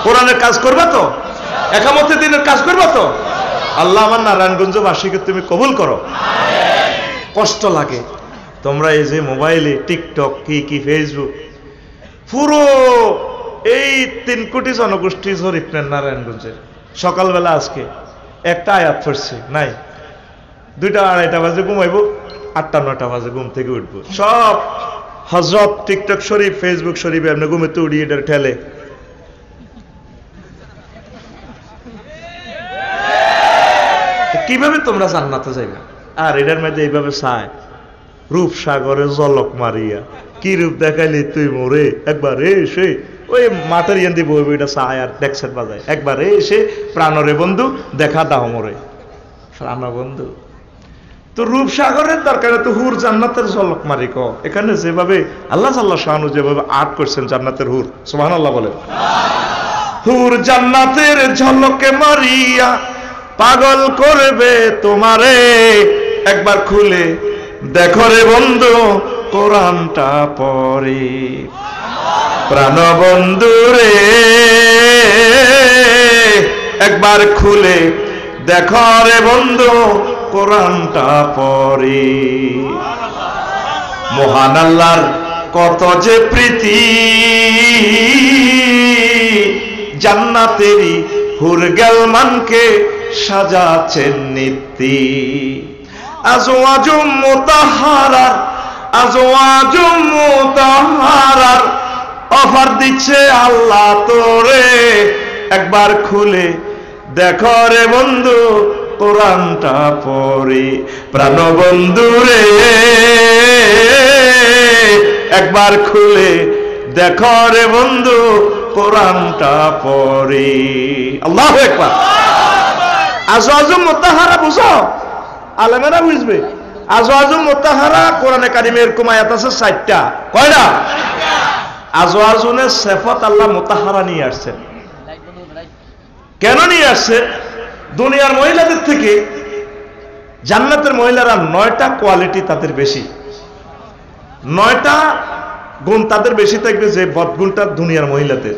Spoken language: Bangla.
কোরআনের কাজ করবা তো? একামতে দিনের কাজ করবা তো? আল্লাহ আমার নারায়ণগঞ্জবাসীকে তুমি কবুল করো। কষ্ট লাগে তোমরা এই যে মোবাইলে টিকটক কি ফেসবুক, পুরো এই 3 কোটি জনগোষ্ঠী জরিপ নেন নারায়ণগঞ্জের। সকালবেলা আজকে একটা আয়াত পড়ছে নাই, 2টা-2:30 বাজে ঘুমাইবো, 8টা-9টা বাজে ঘুম থেকে উঠবো। সব হজরত টিকটক শরীফ ফেসবুক শরীফ এমনি ঘুমেতে উড়ি এটার ঠেলে। কিভাবে তোমরা জান্নাতে যাইবে? আর এটার মধ্যে এইভাবে চায় রূপ সাগরে জলক মারিয়া, কি রূপ দেখাইলি তুই মোরে, একবার এসে ওই মাঠের ইয়ান দিব ওইটা চায় আর ডেকসেট বাজায়, একবার এসে প্রাণরে বন্ধু দেখা দাও মোরে। প্রাণ বন্ধু তো রূপ সাগরের দরকার তো হুর জান্নাতের ঝলক মারি ক। এখানে যেভাবে আল্লাহ শানু যেভাবে আর্ট করছেন জান্নাতের হুর, সুবহানাল্লাহ বলেন। হুর জান্নাতের ঝলকে মারিয়া পাগল করবে তোমারে, একবার খুলে দেখো রে বন্ধু কোরআনটা পড়ে। প্রাণ বন্ধু রে একবার খুলে দেখো রে বন্ধু কোরআনটা পড়ে। মহান আল্লাহর কত যে প্রীতি, জান্নাতেরই হুর গেলমানকে সাজাচ্ছেন নীতি। আজওয়াজুম মুতাহহারার, আজওয়াজুম মুতাহহারার অফার দিচ্ছে আল্লাহ তোরে, একবার খুলে দেখো রে বন্ধু কোরআনটা পড়ে। প্রাণ বন্ধু রে একবার খুলে দেখো রে বন্ধু কোরআনটা পড়ে। আল্লাহু আকবার। আজওয়াজুম মুতাহহারা বুঝো, আলেমেরা বুঝবে। আজওয়াজুম মুতাহহারা কোরআনে কারিমে এরকম আয়াত আছে 4টা। কয়টা? আজওয়াজুনের সিফাত আল্লাহ মুতাহহারা নিয়ে আসছেন। কেন নিয়ে আসছে? দুনিয়ার মহিলাদের থেকে জান্নাতের মহিলারা 9টা কোয়ালিটি তাদের বেশি, 9টা গুণ তাদের বেশি থাকবে যে বদগুণটা দুনিয়ার মহিলাদের।